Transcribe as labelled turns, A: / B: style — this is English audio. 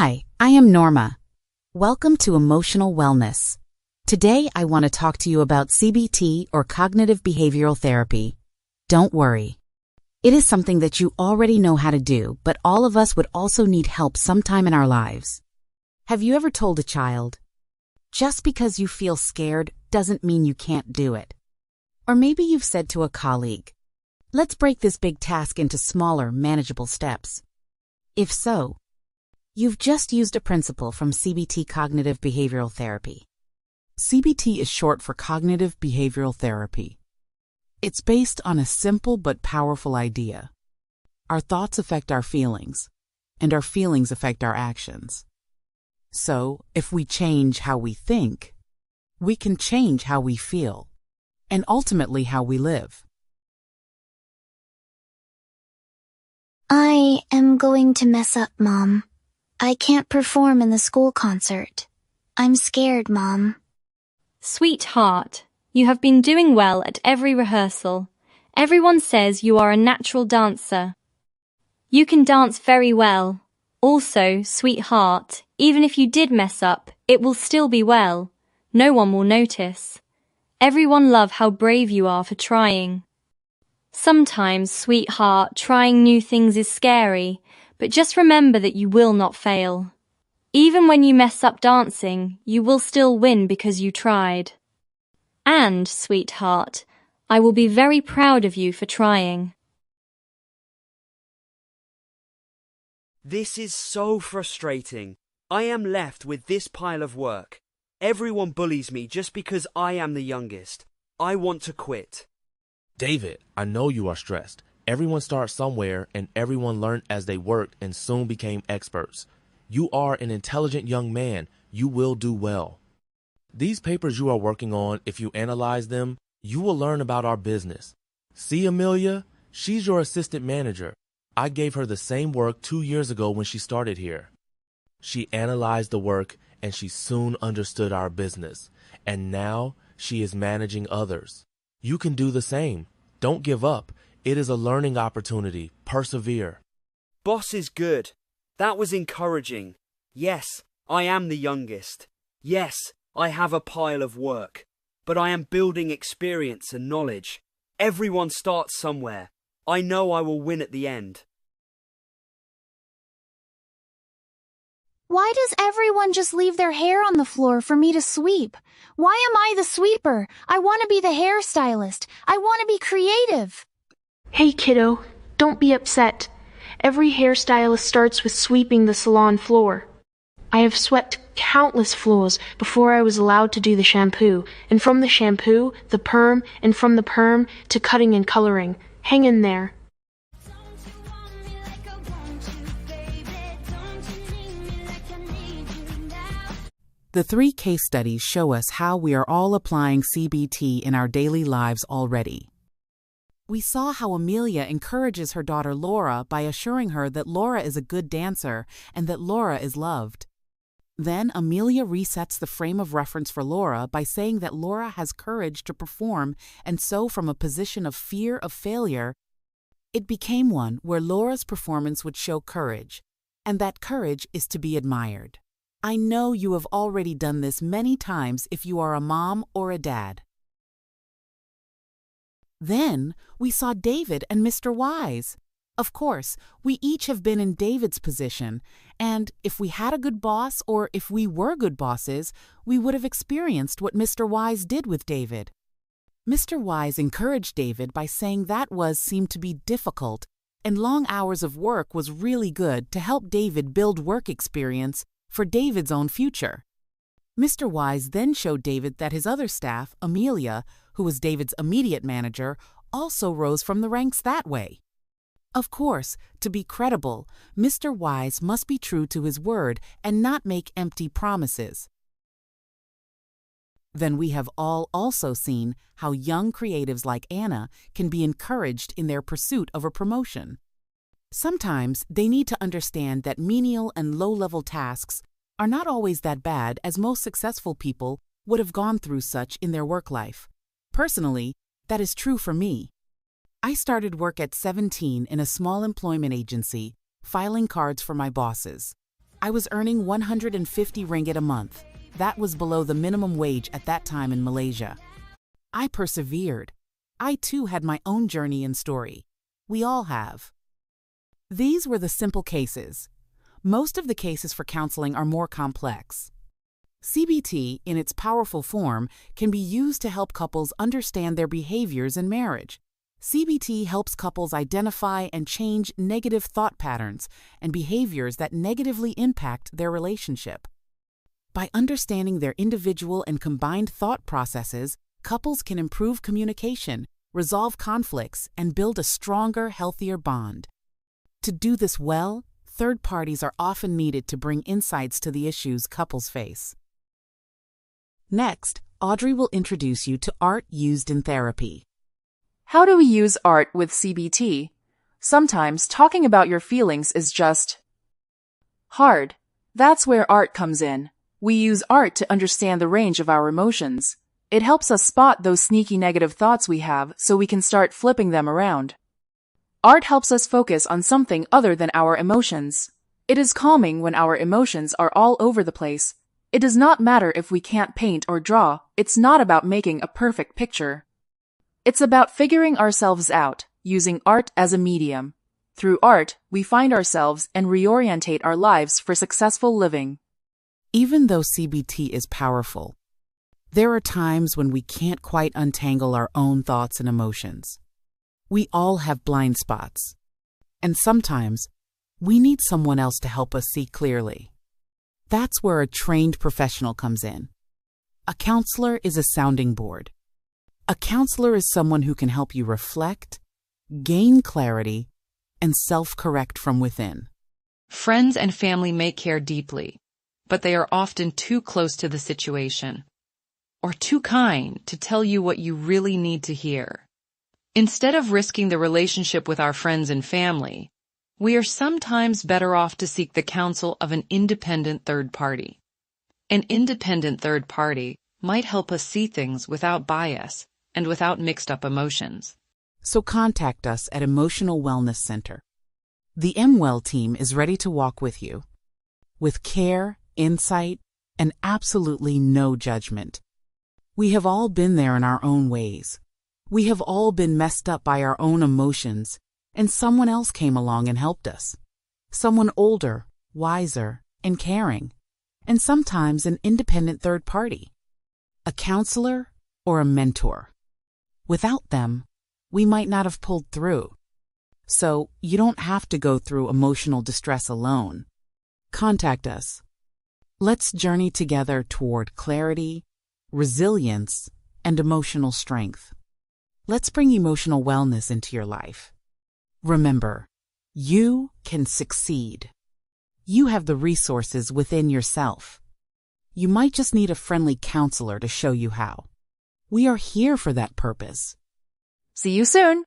A: Hi, I am Norma. Welcome to Emotional Wellness. Today I want to talk to you about CBT or cognitive behavioral therapy. Don't worry. It is something that you already know how to do, but all of us would also need help sometime in our lives. Have you ever told a child, just because you feel scared doesn't mean you can't do it? Or maybe you've said to a colleague, let's break this big task into smaller, manageable steps. If so, you've just used a principle from CBT cognitive behavioral therapy.
B: CBT is short for cognitive behavioral therapy. It's based on a simple but powerful idea. Our thoughts affect our feelings, and our feelings affect our actions. So, if we change how we think, we can change how we feel, and ultimately how we live.
C: I am going to mess up, Mom. I can't perform in the school concert. I'm scared, Mom.
D: Sweetheart, you have been doing well at every rehearsal. Everyone says you are a natural dancer. You can dance very well. Also, sweetheart, even if you did mess up, it will still be well. No one will notice. Everyone love how brave you are for trying. Sometimes, sweetheart, trying new things is scary, but just remember that you will not fail. Even when you mess up dancing, you will still win because you tried. And, sweetheart, I will be very proud of you for trying.
E: This is so frustrating. I am left with this pile of work. Everyone bullies me just because I am the youngest. I want to quit.
F: David, I know you are stressed. Everyone starts somewhere and everyone learned as they worked and soon became experts. You are an intelligent young man. You will do well. These papers you are working on, if you analyze them, you will learn about our business. See Amelia? She's your assistant manager. I gave her the same work 2 years ago when she started here. She analyzed the work and she soon understood our business. And now she is managing others. You can do the same. Don't give up. It is a learning opportunity. Persevere.
E: Boss is good. That was encouraging. Yes, I am the youngest. Yes, I have a pile of work. But I am building experience and knowledge. Everyone starts somewhere. I know I will win at the end.
G: Why does everyone just leave their hair on the floor for me to sweep? Why am I the sweeper? I want to be the hairstylist. I want to be creative.
H: Hey kiddo, don't be upset. Every hairstylist starts with sweeping the salon floor. I have swept countless floors before I was allowed to do the shampoo, and from the shampoo, the perm, and from the perm to cutting and coloring. Hang in there.
B: The 3 case studies show us how we are all applying CBT in our daily lives already. We saw how Amelia encourages her daughter Laura by assuring her that Laura is a good dancer and that Laura is loved. Then Amelia resets the frame of reference for Laura by saying that Laura has courage to perform, and so from a position of fear of failure, it became one where Laura's performance would show courage, and that courage is to be admired. I know you have already done this many times if you are a mom or a dad. Then we saw David and Mr. Wise. Of course, we each have been in David's position, and if we had a good boss or if we were good bosses, we would have experienced what Mr. Wise did with David. Mr. Wise encouraged David by saying that seemed to be difficult, and long hours of work was really good to help David build work experience for David's own future. Mr. Wise then showed David that his other staff, Amelia, who was David's immediate manager, also rose from the ranks that way. Of course, to be credible, Mr. Wise must be true to his word and not make empty promises. Then we have all also seen how young creatives like Anna can be encouraged in their pursuit of a promotion. Sometimes they need to understand that menial and low-level tasks are not always that bad, as most successful people would have gone through such in their work life. Personally, that is true for me. I started work at 17 in a small employment agency, filing cards for my bosses. I was earning 150 ringgit a month. That was below the minimum wage at that time in Malaysia. I persevered. I too had my own journey and story. We all have. These were the simple cases. Most of the cases for counseling are more complex. CBT, in its powerful form, can be used to help couples understand their behaviors in marriage. CBT helps couples identify and change negative thought patterns and behaviors that negatively impact their relationship. By understanding their individual and combined thought processes, couples can improve communication, resolve conflicts, and build a stronger, healthier bond. To do this well, third parties are often needed to bring insights to the issues couples face. Next, Audrey will introduce you to art used in therapy.
I: How do we use art with CBT? Sometimes talking about your feelings is just hard. That's where art comes in. We use art to understand the range of our emotions. It helps us spot those sneaky negative thoughts we have so we can start flipping them around. Art helps us focus on something other than our emotions. It is calming when our emotions are all over the place. It does not matter if we can't paint or draw. It's not about making a perfect picture. It's about figuring ourselves out, using art as a medium. Through art, we find ourselves and reorientate our lives for successful living.
B: Even though CBT is powerful, there are times when we can't quite untangle our own thoughts and emotions. We all have blind spots, and sometimes we need someone else to help us see clearly. That's where a trained professional comes in. A counselor is a sounding board. A counselor is someone who can help you reflect, gain clarity, and self-correct from within.
J: Friends and family may care deeply, but they are often too close to the situation, or too kind to tell you what you really need to hear. Instead of risking the relationship with our friends and family, we are sometimes better off to seek the counsel of an independent third party. An independent third party might help us see things without bias and without mixed-up emotions.
B: So contact us at Emotional Wellness Center. The MWell team is ready to walk with you, with care, insight, and absolutely no judgment. We have all been there in our own ways. We have all been messed up by our own emotions, and someone else came along and helped us. Someone older, wiser, and caring, and sometimes an independent third party. A counselor or a mentor. Without them, we might not have pulled through. So you don't have to go through emotional distress alone. Contact us. Let's journey together toward clarity, resilience, and emotional strength. Let's bring emotional wellness into your life. Remember, you can succeed. You have the resources within yourself. You might just need a friendly counselor to show you how. We are here for that purpose.
I: See you soon!